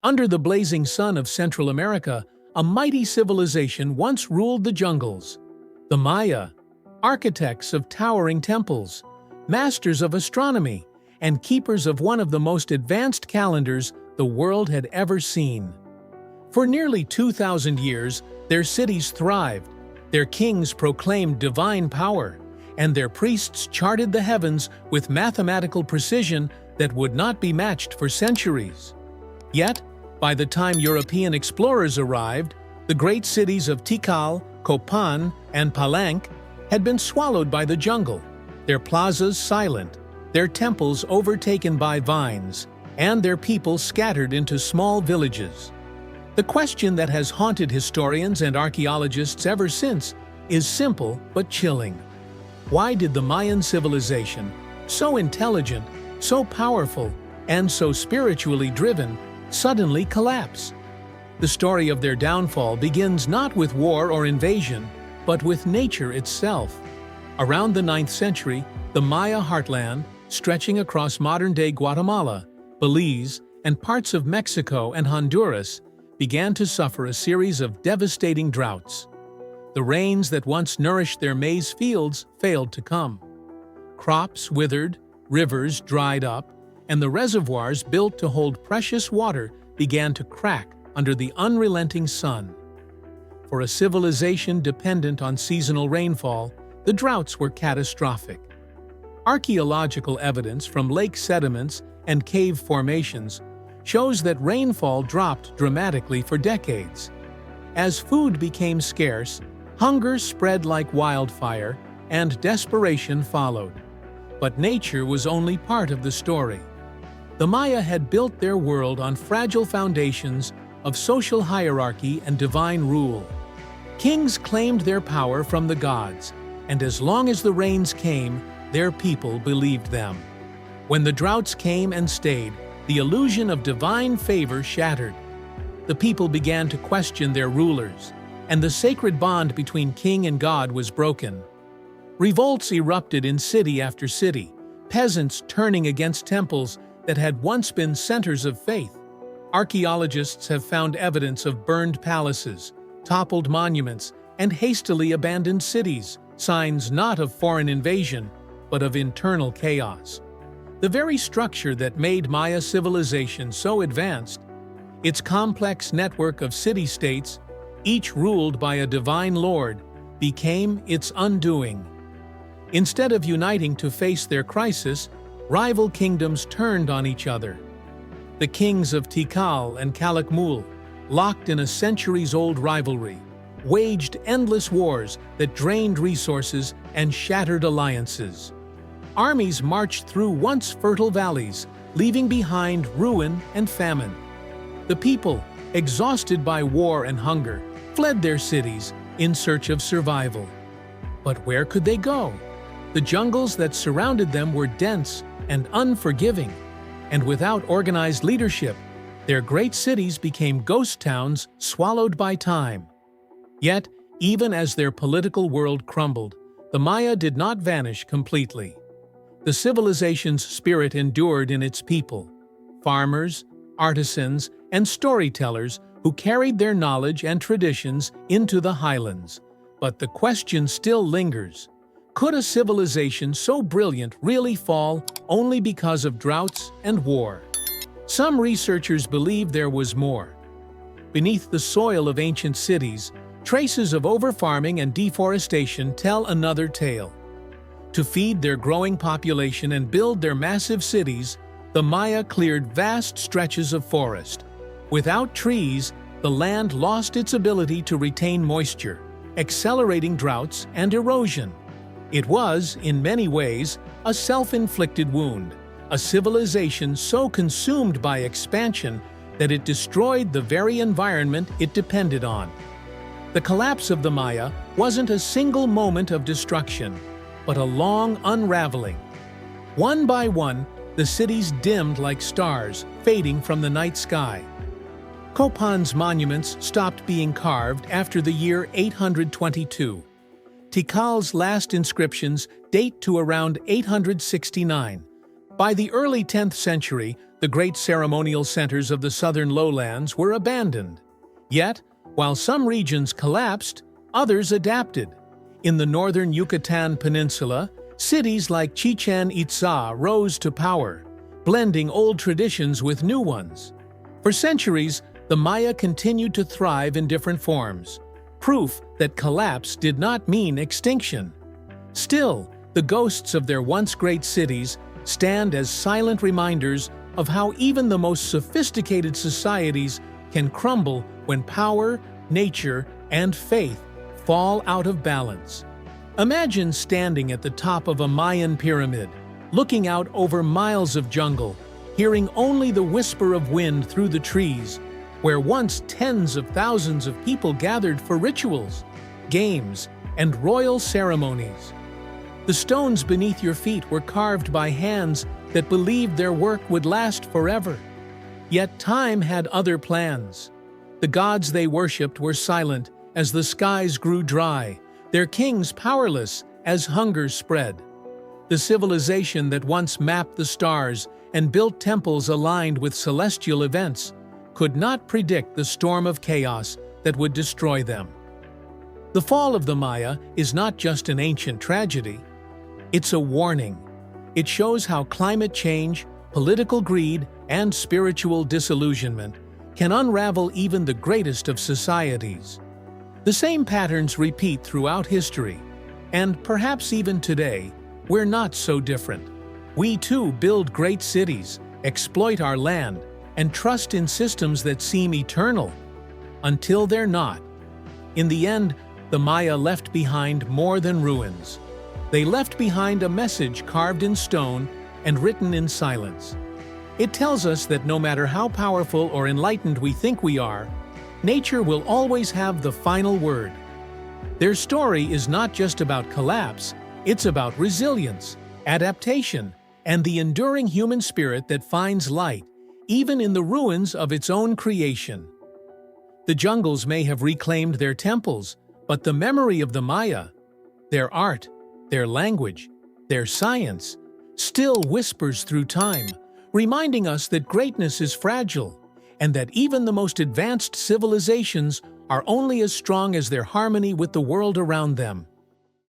Under the blazing sun of Central America, a mighty civilization once ruled the jungles. The Maya, architects of towering temples, masters of astronomy, and keepers of one of the most advanced calendars the world had ever seen. For nearly 2,000 years, their cities thrived, their kings proclaimed divine power, and their priests charted the heavens with mathematical precision that would not be matched for centuries. Yet, by the time European explorers arrived, the great cities of Tikal, Copan, and Palenque had been swallowed by the jungle, their plazas silent, their temples overtaken by vines, and their people scattered into small villages. The question that has haunted historians and archaeologists ever since is simple but chilling. Why did the Mayan civilization, so intelligent, so powerful, and so spiritually driven, suddenly collapse? The story of their downfall begins not with war or invasion, but with nature itself. Around the 9th century, the Maya heartland, stretching across modern-day Guatemala, Belize, and parts of Mexico and Honduras, began to suffer a series of devastating droughts. The rains that once nourished their maize fields failed to come. Crops withered, rivers dried up, and the reservoirs built to hold precious water began to crack under the unrelenting sun. For a civilization dependent on seasonal rainfall, the droughts were catastrophic. Archaeological evidence from lake sediments and cave formations shows that rainfall dropped dramatically for decades. As food became scarce, hunger spread like wildfire, and desperation followed. But nature was only part of the story. The Maya had built their world on fragile foundations of social hierarchy and divine rule. Kings claimed their power from the gods, and as long as the rains came, their people believed them. When the droughts came and stayed, the illusion of divine favor shattered. The people began to question their rulers, and the sacred bond between king and god was broken. Revolts erupted in city after city, peasants turning against temples that had once been centers of faith. Archaeologists have found evidence of burned palaces, toppled monuments, and hastily abandoned cities, signs not of foreign invasion, but of internal chaos. The very structure that made Maya civilization so advanced, its complex network of city-states, each ruled by a divine lord, became its undoing. Instead of uniting to face their crisis, rival kingdoms turned on each other. The kings of Tikal and Calakmul, locked in a centuries-old rivalry, waged endless wars that drained resources and shattered alliances. Armies marched through once fertile valleys, leaving behind ruin and famine. The people, exhausted by war and hunger, fled their cities in search of survival. But where could they go? The jungles that surrounded them were dense and unforgiving, and without organized leadership, their great cities became ghost towns swallowed by time. Yet, even as their political world crumbled, the Maya did not vanish completely. The civilization's spirit endured in its people, farmers, artisans, and storytellers who carried their knowledge and traditions into the highlands. But the question still lingers. Could a civilization so brilliant really fall only because of droughts and war? Some researchers believe there was more. Beneath the soil of ancient cities, traces of overfarming and deforestation tell another tale. To feed their growing population and build their massive cities, the Maya cleared vast stretches of forest. Without trees, the land lost its ability to retain moisture, accelerating droughts and erosion. It was, in many ways, a self-inflicted wound, a civilization so consumed by expansion that it destroyed the very environment it depended on. The collapse of the Maya wasn't a single moment of destruction, but a long unraveling. One by one, the cities dimmed like stars, fading from the night sky. Copan's monuments stopped being carved after the year 822. Tikal's last inscriptions date to around 869. By the early 10th century, The great ceremonial centers of the southern lowlands were abandoned. Yet, while some regions collapsed, others adapted. In the northern Yucatan Peninsula, cities like Chichen Itza rose to power, blending old traditions with new ones. For centuries, the Maya continued to thrive in different forms, proof that collapse did not mean extinction. Still, the ghosts of their once great cities stand as silent reminders of how even the most sophisticated societies can crumble when power, nature, and faith fall out of balance. Imagine standing at the top of a Mayan pyramid, looking out over miles of jungle, hearing only the whisper of wind through the trees, where once tens of thousands of people gathered for rituals, games, and royal ceremonies. The stones beneath your feet were carved by hands that believed their work would last forever. Yet time had other plans. The gods they worshipped were silent as the skies grew dry, their kings powerless as hunger spread. The civilization that once mapped the stars and built temples aligned with celestial events could not predict the storm of chaos that would destroy them. The fall of the Maya is not just an ancient tragedy. It's a warning. It shows how climate change, political greed, and spiritual disillusionment can unravel even the greatest of societies. The same patterns repeat throughout history, and perhaps even today, we're not so different. We too build great cities, exploit our land, and trust in systems that seem eternal, until they're not. In the end, the Maya left behind more than ruins. They left behind a message carved in stone and written in silence. It tells us that no matter how powerful or enlightened we think we are, nature will always have the final word. Their story is not just about collapse, it's about resilience, adaptation, and the enduring human spirit that finds light, even in the ruins of its own creation. The jungles may have reclaimed their temples, but the memory of the Maya, their art, their language, their science, still whispers through time, reminding us that greatness is fragile, and that even the most advanced civilizations are only as strong as their harmony with the world around them.